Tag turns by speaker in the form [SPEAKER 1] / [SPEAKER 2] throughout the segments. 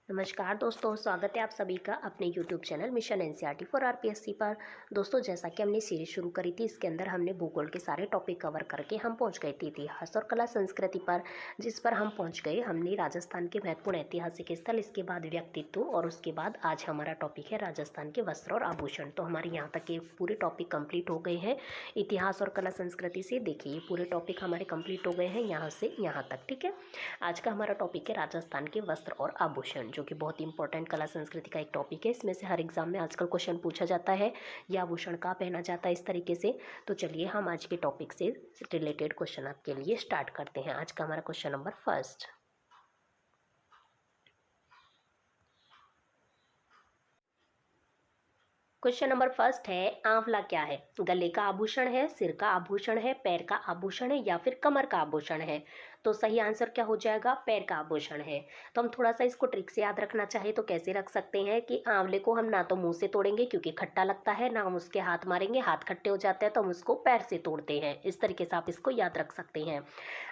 [SPEAKER 1] नमस्कार दोस्तों, स्वागत है आप सभी का अपने YouTube channel mission NCERT for RPSC पर। दोस्तों, जैसा कि हमने सीरीज शुरू करी थी, इसके अंदर हमने भूगोल के सारे टॉपिक कवर करके हम पहुंच गए थे इतिहास और कला संस्कृति पर, जिस पर हम पहुंच गए। हमने राजस्थान के महत्वपूर्ण ऐतिहासिक स्थल, इसके बाद व्यक्तित्व और उसके बाद आज हमारा टॉपिक है राजस्थान के वस्त्र और आभूषण। तो हमारे यहाँ तक के पूरे टॉपिक कंप्लीट हो गए हैं इतिहास और कला संस्कृति से। देखिए, ये पूरे टॉपिक हमारे कंप्लीट हो गए हैं यहाँ से यहाँ तक। ठीक है, आज का हमारा टॉपिक है राजस्थान के वस्त्र और आभूषण, जो कि बहुत ही इंपॉर्टेंट कला संस्कृति का एक टॉपिक है। इसमें से हर एग्जाम में आजकल क्वेश्चन पूछा जाता है, यह आभूषण कहाँ पहना जाता है, इस तरीके से। तो चलिए हम आज के टॉपिक से रिलेटेड क्वेश्चन आपके लिए स्टार्ट करते हैं। आज का हमारा question number first. Question number first है, आंवला क्या है? गले का आभूषण है, सिर का आभूषण है, पैर का आभूषण है या फिर कमर का आभूषण है? तो सही आंसर क्या हो जाएगा? पैर का आभूषण है। तो हम थोड़ा सा इसको ट्रिक से याद रखना चाहे तो कैसे रख सकते हैं कि आंवले को हम ना तो मुंह से तोड़ेंगे क्योंकि खट्टा लगता है, ना हम उसके हाथ मारेंगे, हाथ खट्टे हो जाते हैं, तो हम उसको पैर से तोड़ते हैं। इस तरीके से आप इसको याद रख सकते हैं।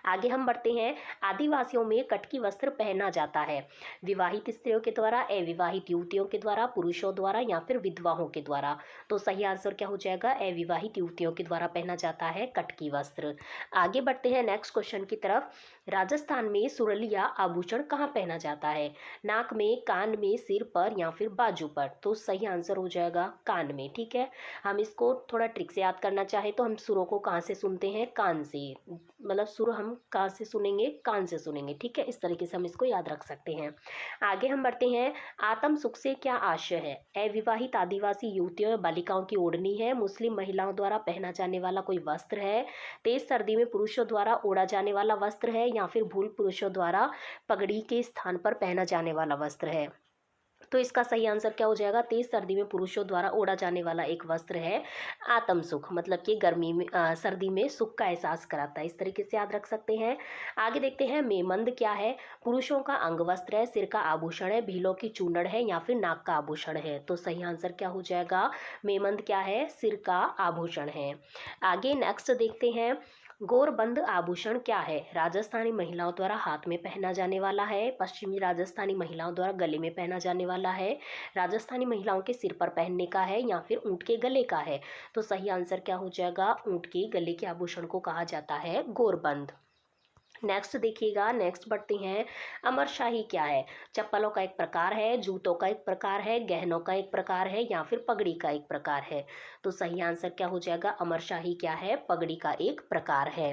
[SPEAKER 1] आगे हम बढ़ते हैं। आदिवासियों में कटकी वस्त्र पहना जाता है विवाहित स्त्रियों के द्वारा, अविवाहित युवतियों के द्वारा, पुरुषों द्वारा या फिर विधवाओं के द्वारा? तो सही आंसर क्या हो जाएगा? अविवाहित युवतियों के द्वारा पहना जाता है कटकी वस्त्र। आगे बढ़ते हैं नेक्स्ट क्वेश्चन की तरफ। राजस्थान में सुरलिया आभूषण कहाँ पहना जाता है? नाक में, कान में, सिर पर या फिर बाजू पर? तो सही आंसर हो जाएगा कान में। ठीक है, हम इसको थोड़ा ट्रिक से याद करना चाहे तो हम सुरों को कहाँ से सुनते हैं? कान से। मतलब सुर हम कहाँ से सुनेंगे? कान से सुनेंगे। ठीक है, इस तरीके से हम इसको याद रख सकते हैं। आगे हम बढ़ते हैं। आत्म सुख से क्या आशय है? अविवाहित आदिवासी युवतियों या बालिकाओं की ओढ़नी है, मुस्लिम महिलाओं द्वारा पहना जाने वाला कोई वस्त्र है, तेज सर्दी में पुरुषों द्वारा ओढ़ा जाने वाला वस्त्र है या फिर भूल पुरुषों द्वारा पगड़ी के स्थान पर पहना जाने वाला वस्त्र है? तो इसका सही आंसर क्या हो जाएगा? तेज सर्दी में पुरुषों द्वारा ओढ़ा जाने वाला एक वस्त्र है आत्म सुख, मतलब कि गर्मी में सर्दी में सुख का एहसास कराता है। इस तरीके से याद रख सकते हैं। आगे देखते हैं, मेमंद क्या है? पुरुषों का अंग वस्त्र है, सिर का आभूषण है, भीलों की चूनड़ है या फिर नाक का आभूषण है? तो सही आंसर क्या हो जाएगा? मेमंद क्या है? सिर का आभूषण है। आगे नेक्स्ट देखते हैं। गोरबंद आभूषण क्या है? राजस्थानी महिलाओं द्वारा हाथ में पहना जाने वाला है, पश्चिमी राजस्थानी महिलाओं द्वारा गले में पहना जाने वाला है, राजस्थानी महिलाओं के सिर पर पहनने का है या फिर ऊंट के गले का है? तो सही आंसर क्या हो जाएगा? ऊंट के गले के आभूषण को कहा जाता है गोरबंद। नेक्स्ट देखिएगा, नेक्स्ट बढ़ते हैं। अमरशाही क्या है? चप्पलों का एक प्रकार है, जूतों का एक प्रकार है, गहनों का एक प्रकार है या फिर पगड़ी का एक प्रकार है? तो सही आंसर क्या हो जाएगा? अमरशाही क्या है? पगड़ी का एक प्रकार है।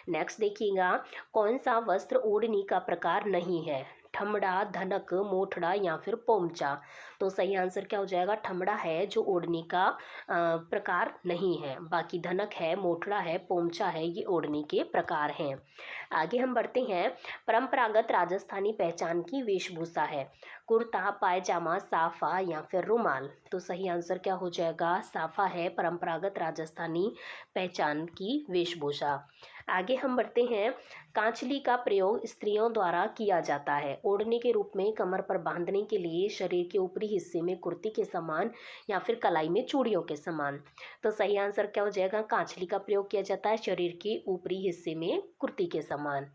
[SPEAKER 1] नेक्स्ट देखिएगा, कौन सा वस्त्र ओढ़नी का प्रकार नहीं है? ठमड़ा, धनक, मोठड़ा या फिर पोमचा? तो सही आंसर क्या हो जाएगा? ठमड़ा है जो ओढ़नी का प्रकार नहीं है, बाकी धनक है, मोठड़ा है, पोमचा है, ये ओढ़नी के प्रकार हैं। आगे हम बढ़ते हैं। परंपरागत राजस्थानी पहचान की वेशभूषा है? कुर्ता, पायजामा, साफा या फिर रुमाल? तो सही आंसर क्या हो जाएगा? साफा है परंपरागत राजस्थानी पहचान की वेशभूषा। आगे हम बढ़ते हैं। कांचली का प्रयोग स्त्रियों द्वारा किया जाता है ओढ़ने के रूप में, कमर पर बांधने के लिए, शरीर के ऊपरी हिस्से में कुर्ती के समान या फिर कलाई में चूड़ियों के समान? तो सही आंसर क्या हो जाएगा? कांचली का प्रयोग किया जाता है शरीर के ऊपरी हिस्से में कुर्ती के समान।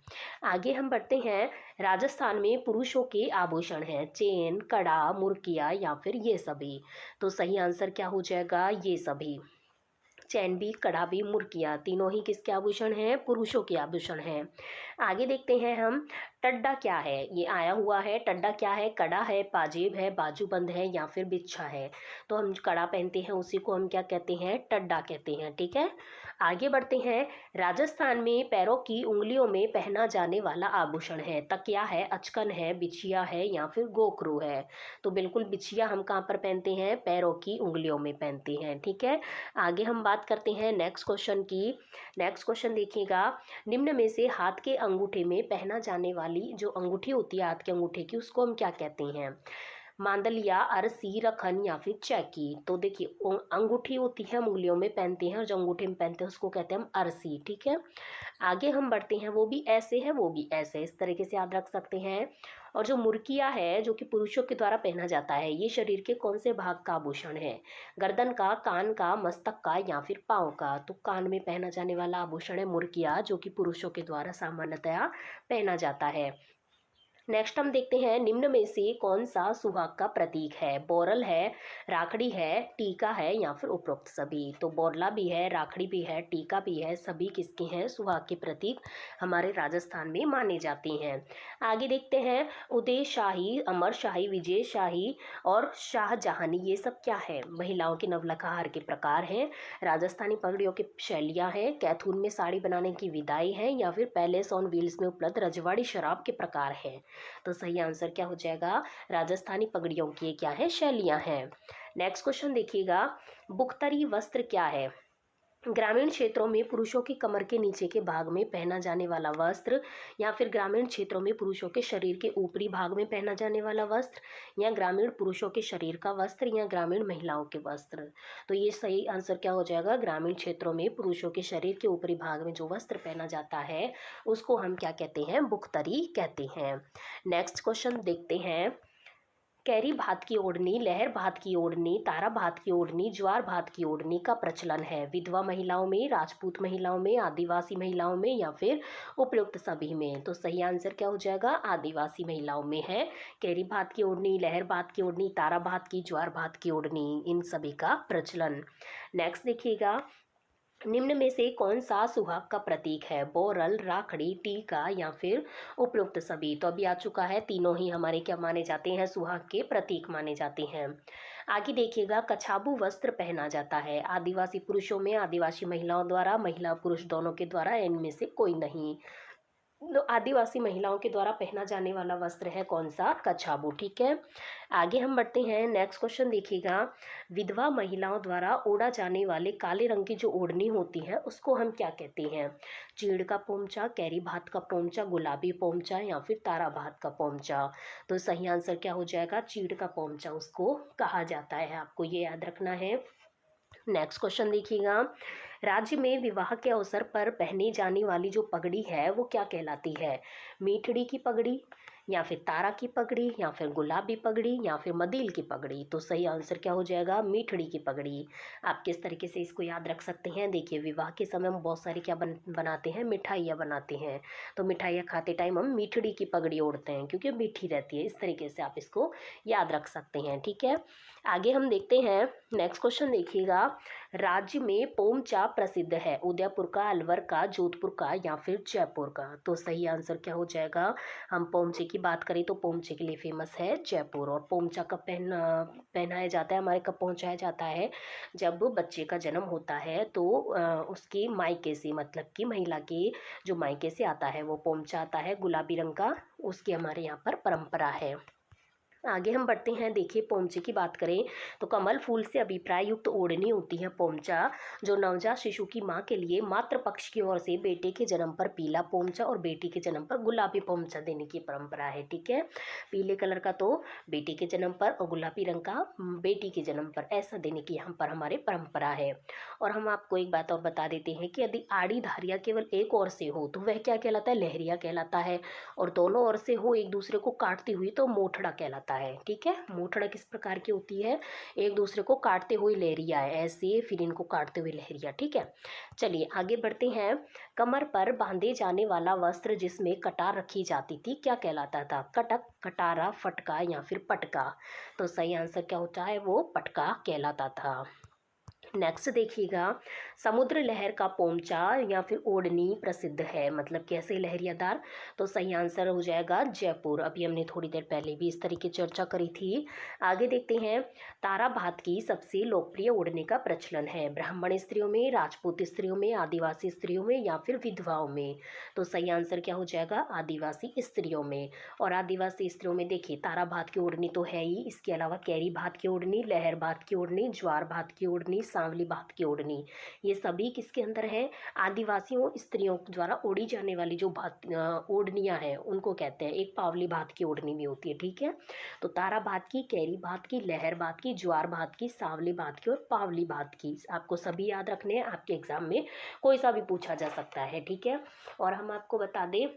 [SPEAKER 1] आगे हम बढ़ते हैं। राजस्थान में पुरुषों के आभूषण हैं चेन, कड़ा, मुर्किया या फिर ये सभी? तो सही आंसर क्या हो जाएगा? ये सभी। चैन भी, कड़ा भी, मुर्किया, तीनों ही किसके आभूषण हैं? पुरुषों के आभूषण हैं। आगे देखते हैं हम। टड्डा क्या है? ये आया हुआ है। टड्डा क्या है? कड़ा है, पाजेब है, बाजूबंद है या फिर बिच्छा है? तो हम कड़ा पहनते हैं उसी को हम क्या कहते हैं? टड्डा कहते हैं। ठीक है, आगे बढ़ते हैं। राजस्थान में पैरों की उंगलियों में पहना जाने वाला आभूषण है? तकिया है, अचकन है, बिछिया है या फिर गोखरू है? तो बिल्कुल बिछिया हम कहाँ पर पहनते हैं? पैरों की उंगलियों में पहनते हैं। ठीक है, आगे हम बात करते हैं नेक्स्ट क्वेश्चन की। नेक्स्ट क्वेश्चन देखिएगा। निम्न में से हाथ के अंगूठे में पहना जाने वाली जो अंगूठी होती है हाथ के अंगूठे की, उसको हम क्या कहते हैं? मांदलिया, अरसी, रखन या फिर चैकी? तो देखिए, अंगूठी होती है हम उंगलियों में पहनते हैं और जो अंगूठे में पहनते हैं उसको कहते हैं हम अरसी। ठीक है, आगे हम बढ़ते हैं। वो भी ऐसे है, वो भी ऐसे, इस तरीके से याद रख सकते हैं। और जो मुर्किया है जो कि पुरुषों के द्वारा पहना जाता है, ये शरीर के कौन से भाग का आभूषण है? गर्दन का, कान का, मस्तक का या फिर पाँव का? तो कान में पहना जाने वाला आभूषण है मुर्किया, जो कि पुरुषों के द्वारा सामान्यतया पहना जाता है। नेक्स्ट हम देखते हैं निम्न में से कौन सा सुहाग का प्रतीक है। बोरल है, राखड़ी है, टीका है या फिर उपरोक्त सभी। तो बोरला भी है, राखड़ी भी है, टीका भी है, सभी किसके हैं, सुहाग के प्रतीक हमारे राजस्थान में माने जाते हैं। आगे देखते हैं उदय शाही, अमर शाही, विजय शाही और शाहजहानी, ये सब क्या है, महिलाओं के नवलखा हार के प्रकार हैं, राजस्थानी पगड़ियों की शैलियाँ हैं, कैथून में साड़ी बनाने की विधाई है या फिर पैलेस ऑन व्हील्स में उपलब्ध रजवाड़ी शराब के प्रकार हैं। तो सही आंसर क्या हो जाएगा, राजस्थानी पगड़ियों की क्या है, शैलियाँ हैं। नेक्स्ट क्वेश्चन देखिएगा, बुख्तरी वस्त्र क्या है। ग्रामीण क्षेत्रों में पुरुषों की कमर के नीचे के भाग में पहना जाने वाला वस्त्र, या फिर ग्रामीण क्षेत्रों में पुरुषों के शरीर के ऊपरी भाग में पहना जाने वाला वस्त्र, या ग्रामीण पुरुषों के शरीर का वस्त्र, या ग्रामीण महिलाओं के वस्त्र। तो ये सही आंसर क्या हो जाएगा, ग्रामीण क्षेत्रों में पुरुषों के शरीर के ऊपरी भाग में जो वस्त्र पहना जाता है उसको हम क्या कहते हैं, बुख्तरी कहते हैं। नेक्स्ट क्वेश्चन देखते हैं, कैरी भात की ओढ़नी, लहर भात की ओढ़नी, तारा भात की ओढ़नी, ज्वार भात की ओढ़नी का प्रचलन है विधवा महिलाओं में, राजपूत महिलाओं में, आदिवासी महिलाओं में या फिर उपयुक्त सभी में। तो सही आंसर क्या हो जाएगा, आदिवासी महिलाओं में है कैरी भात की ओढ़नी, लहर भात की ओढ़नी, तारा भात की, ज्वार भात की ओढ़नी, इन सभी का प्रचलन। नेक्स्ट देखिएगा, निम्न में से कौन सा सुहाग का प्रतीक है, बोरल, राखड़ी, टीका या फिर उपयुक्त सभी। तो अभी आ चुका है, तीनों ही हमारे क्या माने जाते हैं, सुहाग के प्रतीक माने जाते हैं। आगे देखिएगा, कछाबू वस्त्र पहना जाता है आदिवासी पुरुषों में, आदिवासी महिलाओं द्वारा, महिला पुरुष दोनों के द्वारा, इनमें से कोई नहीं। तो आदिवासी महिलाओं के द्वारा पहना जाने वाला वस्त्र है कौन सा, कछाबू। ठीक है, आगे हम बढ़ते हैं। नेक्स्ट क्वेश्चन देखिएगा, विधवा महिलाओं द्वारा ओढ़ा जाने वाले काले रंग की जो ओढ़नी होती है उसको हम क्या कहते हैं, चीड़ का पोमचा, कैरी भात का पोमचा, गुलाबी पोमचा या फिर तारा भात का पोमचा। तो सही आंसर क्या हो जाएगा, चीड़ का पोमचा उसको कहा जाता है, आपको ये याद रखना है। नेक्स्ट क्वेश्चन देखिएगा, राज्य में विवाह के अवसर पर पहनी जाने वाली जो पगड़ी है वो क्या कहलाती है, मीठड़ी की पगड़ी या फिर तारा की पगड़ी या फिर गुलाबी पगड़ी या फिर मदील की पगड़ी। तो सही आंसर क्या हो जाएगा, मीठड़ी की पगड़ी। आप किस तरीके से इसको याद रख सकते हैं, देखिए विवाह के समय हम बहुत सारी क्या बनाते हैं, मिठाइयाँ बनाते हैं, तो मिठाइयाँ खाते टाइम हम मीठड़ी की पगड़ी ओढ़ते हैं क्योंकि मीठी रहती है, इस तरीके से आप इसको याद रख सकते हैं। ठीक है, आगे हम देखते हैं। नेक्स्ट क्वेश्चन देखिएगा, राज्य में पोमचा प्रसिद्ध है उदयपुर का, अलवर का, जोधपुर का या फिर जयपुर का। तो सही आंसर क्या हो जाएगा, हम पोमचे की बात करें तो पोमचे के लिए फेमस है जयपुर। और पोमचा कब पहनाया जाता है, हमारे कब पहुंचाया जाता है, जब बच्चे का जन्म होता है तो उसके मायके से, मतलब कि महिला के जो मायके से आता है वो पोमचा आता है गुलाबी रंग का, उसकी हमारे यहाँ पर परंपरा है। आगे हम बढ़ते हैं, देखिए पोमचे की बात करें तो कमल फूल से अभिप्राय युक्त ओढ़नी होती है पोमचा, जो नवजात शिशु की मां के लिए मातृ पक्ष की ओर से बेटे के जन्म पर पीला पोमचा और बेटी के जन्म पर गुलाबी पोमचा देने की परंपरा है। ठीक है, पीले कलर का तो बेटे के जन्म पर और गुलाबी रंग का बेटी के जन्म पर, ऐसा देने की यहाँ पर हमारे परंपरा है। और हम आपको एक बात और बता देते हैं कि यदि आड़ी धारियाँ केवल एक ओर से हो तो वह क्या कहलाता है, लहरिया कहलाता है, और दोनों ओर से हो एक दूसरे को काटती हुई तो मोठड़ा कहलाता है। ठीक है, मोठड़ा किस प्रकार की होती है, एक दूसरे को काटते हुए लहरिया है, ऐसे फिर इनको काटते हुए लहरिया। ठीक है, चलिए आगे बढ़ते हैं। कमर पर बांधे जाने वाला वस्त्र जिसमें कटार रखी जाती थी क्या कहलाता था, कटक, कटारा, फटका या फिर पटका। तो सही आंसर क्या होता है, वो पटका कहलाता था। नेक्स्ट देखिएगा, समुद्र लहर का पोमचा या फिर ओढ़नी प्रसिद्ध है, मतलब कैसे लहरियादार। तो सही आंसर हो जाएगा जयपुर, अभी हमने थोड़ी देर पहले भी इस तरीके चर्चा करी थी। आगे देखते हैं, तारा भात की सबसे लोकप्रिय ओढ़ने का प्रचलन है ब्राह्मण स्त्रियों में, राजपूत स्त्रियों में, आदिवासी स्त्रियों में या फिर विधवाओं में। तो सही आंसर क्या हो जाएगा, आदिवासी स्त्रियों में। और आदिवासी स्त्रियों में देखिए तारा भात की ओढ़नी तो है ही, इसके अलावा कैरी भात की ओढ़नी, लहर भात की ओढ़नी, ज्वार भात की ओढ़नी, सांवली भात की ओढ़नी, ये सभी किसके अंदर है, आदिवासियों स्त्रियों द्वारा ओढ़ी जाने वाली जो भात ओढ़नियाँ हैं उनको कहते हैं। एक पावली भात की ओढ़नी भी होती है। ठीक है, तो तारा भात की, कैरी भात की, लहर भात की, ज्वार भात की, सांवली भात की और पावली भात की, आपको सभी याद रखने हैं, आपके एग्जाम में कोई सा भी पूछा जा सकता है। ठीक है, और हम आपको बता दें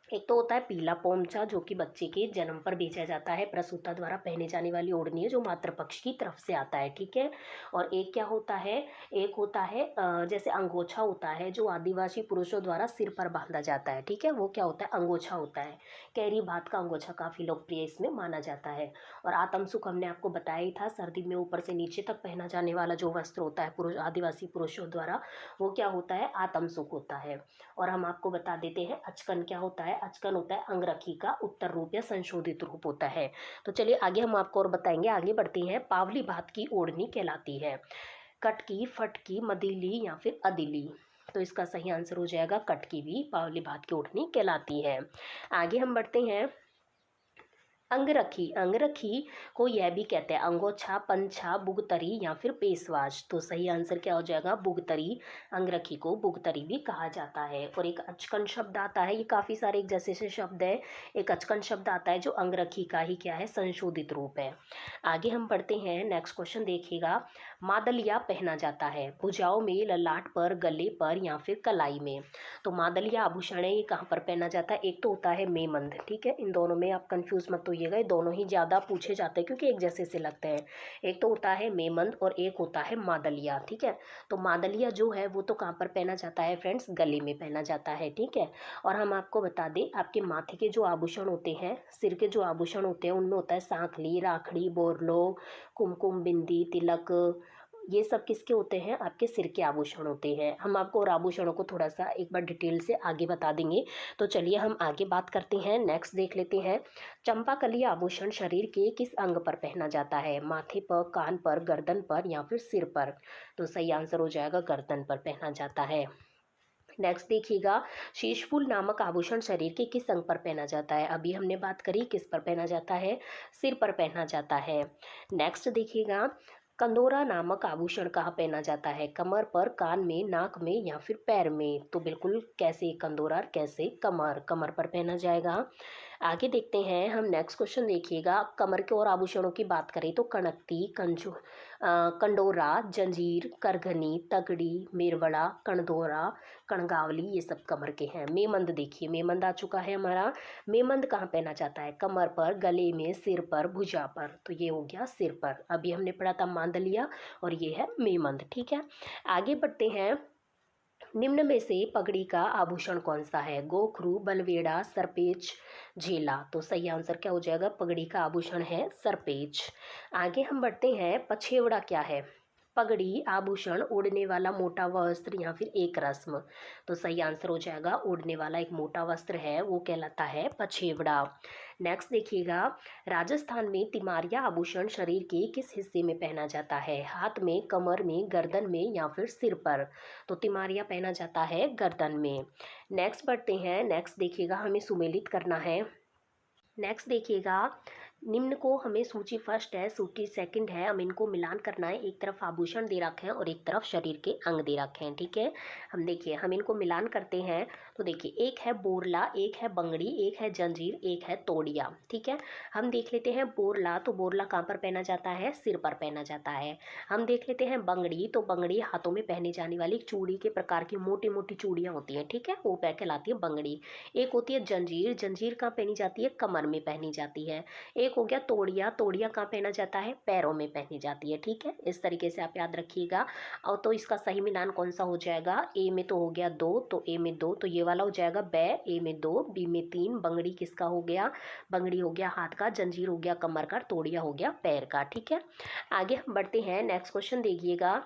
[SPEAKER 1] एक तो होता है पीला पोमचा, जो कि बच्चे के जन्म पर बेचा जाता है, प्रसूता द्वारा पहने जाने वाली ओढ़नी है जो मातृ पक्ष की तरफ से आता है, ठीक है। और एक क्या होता है, एक होता है जैसे अंगोछा होता है जो आदिवासी पुरुषों द्वारा सिर पर बांधा जाता है, ठीक है, वो क्या होता है, अंगोछा होता है। कैरी भात का अंगोछा काफ़ी लोकप्रिय इसमें माना जाता है। और आतमसुख हमने आपको बताया ही था, सर्दी में ऊपर से नीचे तक पहना जाने वाला जो वस्त्र होता है पुरुष आदिवासी पुरुषों द्वारा, वो क्या होता है, आतमसुख होता है। और हम आपको बता देते हैं अचकन क्या होता है। अचकन होता है अंगरखी का उत्तर रूप या संशोधित रूप होता है। तो चलिए आगे हम आपको और बताएंगे, आगे बढ़ते हैं। पावली भात की ओढ़नी कहलाती है कटकी, फटकी, मदीली या फिर अदिली। तो इसका सही आंसर हो जाएगा कटकी भी पावली भात की ओढ़नी कहलाती है। आगे हम बढ़ते हैं। अंगरखी, अंगरखी को यह भी कहते हैं अंगोछा, पंछा, बुगतरी या फिर पेशवाज। तो सही आंसर क्या हो जाएगा, बुगतरी। अंगरखी को बुगतरी भी कहा जाता है। और एक अचकन शब्द आता है, ये काफ़ी सारे एक जैसे से शब्द है। एक अचकन शब्द आता है जो अंगरखी का ही क्या है, संशोधित रूप है। आगे हम पढ़ते हैं, नेक्स्ट क्वेश्चन देखिएगा। मादलिया पहना जाता है भुजाओं में, ललाट पर, गले पर या फिर कलाई में। तो मादलिया आभूषण है, ये कहाँ पर पहना जाता है, एक तो होता है मेमंद, ठीक है, इन दोनों में आप कंफ्यूज मत होइएगा, ये दोनों ही ज़्यादा पूछे जाते हैं क्योंकि एक जैसे से लगते हैं। एक तो होता है मेमंद और एक होता है मादलिया, ठीक है। तो मादलिया जो है वो तो कहाँ पर पहना जाता है फ्रेंड्स, गले में पहना जाता है, ठीक है। और हम आपको बता दें, आपके माथे के जो आभूषण होते हैं, सिर के जो आभूषण होते हैं, उनमें होता है सांखली, राखड़ी, बोरलो, कुमकुम, बिंदी, तिलक। ये सब किसके होते हैं, आपके सिर के आभूषण होते हैं। हम आपको और आभूषणों को थोड़ा सा एक बार डिटेल से आगे बता देंगे। तो चलिए हम आगे बात करते हैं, नेक्स्ट देख लेते हैं। चंपाकली आभूषण शरीर के किस अंग पर पहना जाता है, माथे पर, कान पर, गर्दन पर या फिर सिर पर। तो सही आंसर हो जाएगा गर्दन पर पहना जाता है। नेक्स्ट देखिएगा, शीशफूल नामक आभूषण शरीर के किस अंग पर पहना जाता है। अभी हमने बात करी किस पर पहना जाता है, सिर पर पहना जाता है। नेक्स्ट देखिएगा, कंदोरा नामक आभूषण कहाँ पहना जाता है, कमर पर, कान में, नाक में या फिर पैर में। तो बिल्कुल कैसे कंदोरा, कैसे कमर, कमर पर पहना जाएगा। आगे देखते हैं हम, नेक्स्ट क्वेश्चन देखिएगा। कमर के और आभूषणों की बात करें तो कणकती, कंडोरा, जंजीर, करघनी, तगड़ी, मेरवड़ा, कणदोरा, कणगावली, ये सब कमर के हैं। मेमंद देखिए, मेमंद आ चुका है हमारा। मेमंद कहाँ पहना जाता है, कमर पर, गले में, सिर पर, भुजा पर। तो ये हो गया सिर पर। अभी हमने पढ़ा था मांदलिया और ये है मेमंद, ठीक है। आगे बढ़ते हैं। निम्न में से पगड़ी का आभूषण कौन सा है, गोखरू, बलवेड़ा, सरपेच, झेला। तो सही आंसर क्या हो जाएगा, पगड़ी का आभूषण है सरपेच। आगे हम बढ़ते हैं, पछेवड़ा क्या है, पगड़ी, आभूषण, ओढ़ने वाला मोटा वस्त्र या फिर एक रस्म। तो सही आंसर हो जाएगा ओढ़ने वाला एक मोटा वस्त्र है, वो कहलाता है पछेवड़ा। नेक्स्ट देखिएगा, राजस्थान में तिमारिया आभूषण शरीर के किस हिस्से में पहना जाता है, हाथ में, कमर में, गर्दन में या फिर सिर पर। तो तिमारिया पहना जाता है गर्दन में। नेक्स्ट बढ़ते हैं, नेक्स्ट देखिएगा, हमें सुमेलित करना है। नेक्स्ट देखिएगा, निम्न को हमें सूची फर्स्ट है, सूची सेकंड है, हम इनको मिलान करना है। एक तरफ आभूषण दे रखे हैं और एक तरफ शरीर के अंग दे रखे हैं, ठीक है। हम देखिए, हम इनको मिलान करते हैं। तो देखिए, एक है बोरला, एक है बंगड़ी, एक है जंजीर, एक है तोड़िया, ठीक है। हम देख लेते हैं बोरला, तो बोरला कहाँ पर पहना जाता है, सिर पर पहना जाता है। हम देख लेते हैं बंगड़ी, तो बंगड़ी हाथों में पहनी जाने वाली एक चूड़ी के प्रकार की मोटी मोटी चूड़ियाँ होती हैं, ठीक है, वो कहलाती है बंगड़ी। एक होती है जंजीर, जंजीर कहाँ पहनी जाती है, कमर में पहनी जाती है। एक हो गया तोड़िया, तोड़िया कहाँ पहना जाता है, पैरों में पहनी जाती है, ठीक है। इस तरीके से आप याद रखिएगा। और तो इसका सही मिलान कौन सा हो जाएगा, ए में तो हो गया दो, तो ए में दो, तो ये वाला हो जाएगा बै, ए में दो, बी में तीन। बंगड़ी किसका हो गया, बंगड़ी हो गया हाथ का, जंजीर हो गया कमर का, तोड़िया हो गया पैर का, ठीक है। आगे हम बढ़ते हैं, नेक्स्ट क्वेश्चन देखिएगा।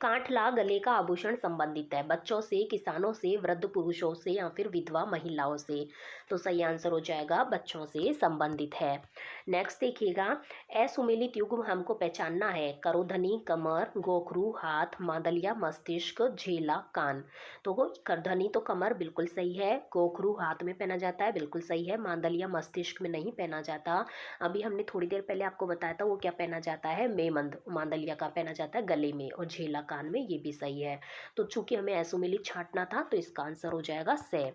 [SPEAKER 1] कांठला गले का आभूषण संबंधित है बच्चों से, किसानों से, वृद्ध पुरुषों से या फिर विधवा महिलाओं से। तो सही आंसर हो जाएगा बच्चों से संबंधित है। नेक्स्ट देखिएगा, असुमेलित युग्म हमको पहचानना है, करोधनी कमर, गोखरू हाथ, मादलिया मस्तिष्क, झेला कान। तो करधनी तो कमर बिल्कुल सही है, गोखरू हाथ में पहना जाता है बिल्कुल सही है, मादलिया मस्तिष्क में नहीं पहना जाता। अभी हमने थोड़ी देर पहले आपको बताया था वो क्या पहना जाता है, मेमंद, मादलिया का पहना जाता है गले में, और झेला चोटीला कान में, ये भी सही है। तो चूंकि हमें ऐसोमेलिक छांटना था तो इसका आंसर हो जाएगा से।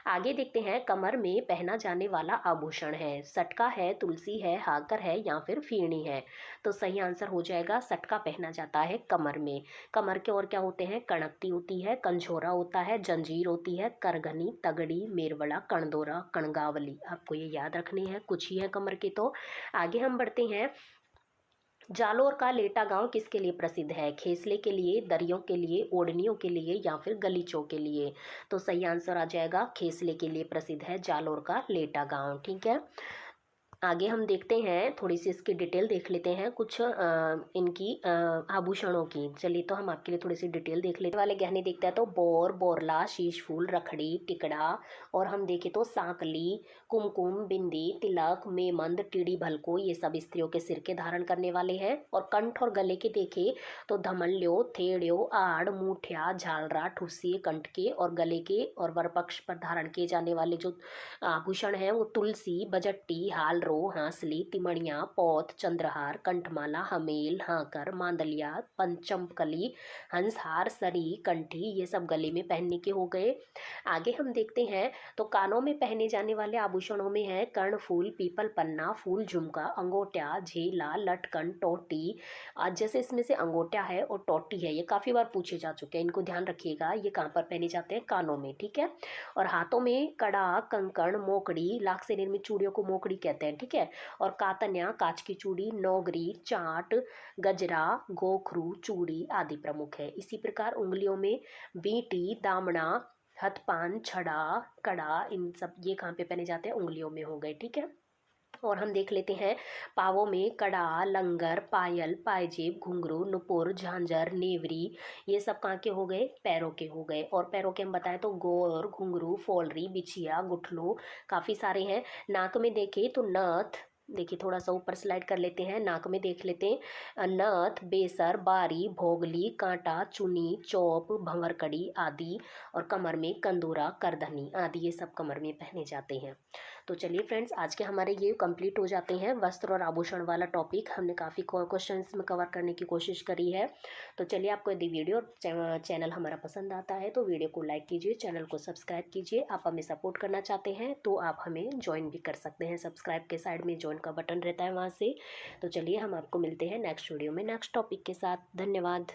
[SPEAKER 1] आगे देखते हैं, कमर में पहना जाने वाला आभूषण है, सटका है, तुलसी है, हाकर है या फिर फीणी है। तो सही आंसर हो जाएगा सटका पहना जाता है कमर में। कमर के और क्या होते हैं, कणकती होती है, कंझोरा होता है, जंजीर होती है, करघनी, तगड़ी, मेरवड़ा, कणदोरा, कणगावली। आपको ये याद रखनी है, कुछ ही है कमर के। तो आगे हम बढ़ते हैं, जालोर का लेटा गांव किसके लिए प्रसिद्ध है, खेसले के लिए, दरियों के लिए, ओढ़नियों के लिए या फिर गलीचों के लिए। तो सही आंसर आ जाएगा खेसले के लिए प्रसिद्ध है जालोर का लेटा गांव। ठीक है, आगे हम देखते हैं, थोड़ी सी इसकी डिटेल देख लेते हैं, कुछ इनकी आभूषणों की। चलिए तो हम आपके लिए थोड़ी सी डिटेल देख लेते वाले गहने देखते हैं। तो बोर, बोरला, शीश फूल, रखड़ी, टिकड़ा, और हम देखें तो सांकली, कुमकुम, बिंदी, तिलक, मेमंद, टीड़ी भलको, ये सब स्त्रियों के सिर के धारण करने वाले हैं। और कंठ और गले के देखें तो धमल्यो, थेड़ियो, आड़, मूठिया, झालरा, ठुस्सी, कंठ के और गले के और वरपक्ष पर धारण किए जाने वाले जो आभूषण हैं वो तुलसी, बजट्टी, हालरो, हांसली, तिमणिया, पौध, चंद्रहार, कंठमाला, हमेल, हाकर, मांदलिया, पंचमकली, हंसहार, सरी, कंठी, ये सब गले में पहनने के हो गए। आगे हम देखते हैं, तो कानों में पहने जाने वाले आभूषणों में है कर्णफूल, पीपल पन्ना, फूल झुमका, अंगोटिया, झेला, लटकन, टोटी। आज जैसे इसमें से अंगोटिया है और टोटी है, ये काफ़ी बार पूछे जा चुके हैं, इनको ध्यान रखिएगा, ये कहाँ पर पहने जाते हैं, कानों में। ठीक है, और हाथों में कड़ा, कंकण, मोकड़ी, लाख से निर्मित चूड़ियों को मोकड़ी कहते हैं। ठीक है, और कातन्या, कांच की चूड़ी, नौगरी, चाट, गजरा, गोखरू, चूड़ी आदि प्रमुख है। इसी प्रकार उंगलियों में बीटी, दामना, हथपान, छड़ा, कड़ा, इन सब ये कहाँ पे पहने जाते हैं, उंगलियों में हो गए। ठीक है, और हम देख लेते हैं, पावों में कड़ा, लंगर, पायल, पायजेब, घुंघरू, नुपुर, झांझर, नेवरी, ये सब कहाँ के हो गए, पैरों के हो गए। और पैरों के हम बताएं तो गोर, घुंघरू, फोलरी, बिछिया, गुठलू, काफ़ी सारे हैं। नाक में देखें तो नथ, देखिए थोड़ा सा ऊपर स्लाइड कर लेते हैं, नाक में देख लेते हैं, नथ, बेसर, बारी, भोगली, कांटा, चुनी, चौप, भंवरकड़ी आदि। और कमर में कंदूरा, करधनी आदि, ये सब कमर में पहने जाते हैं। तो चलिए फ्रेंड्स, आज के हमारे ये कंप्लीट हो जाते हैं वस्त्र और आभूषण वाला टॉपिक। हमने काफ़ी क्वेश्चंस में कवर करने की कोशिश करी है। तो चलिए, आपको यदि वीडियो और चैनल हमारा पसंद आता है तो वीडियो को लाइक कीजिए, चैनल को सब्सक्राइब कीजिए। आप हमें सपोर्ट करना चाहते हैं तो आप हमें ज्वाइन भी कर सकते हैं, सब्सक्राइब के साइड में ज्वाइन का बटन रहता है वहाँ से। तो चलिए, हम आपको मिलते हैं नेक्स्ट वीडियो में नेक्स्ट टॉपिक के साथ। धन्यवाद।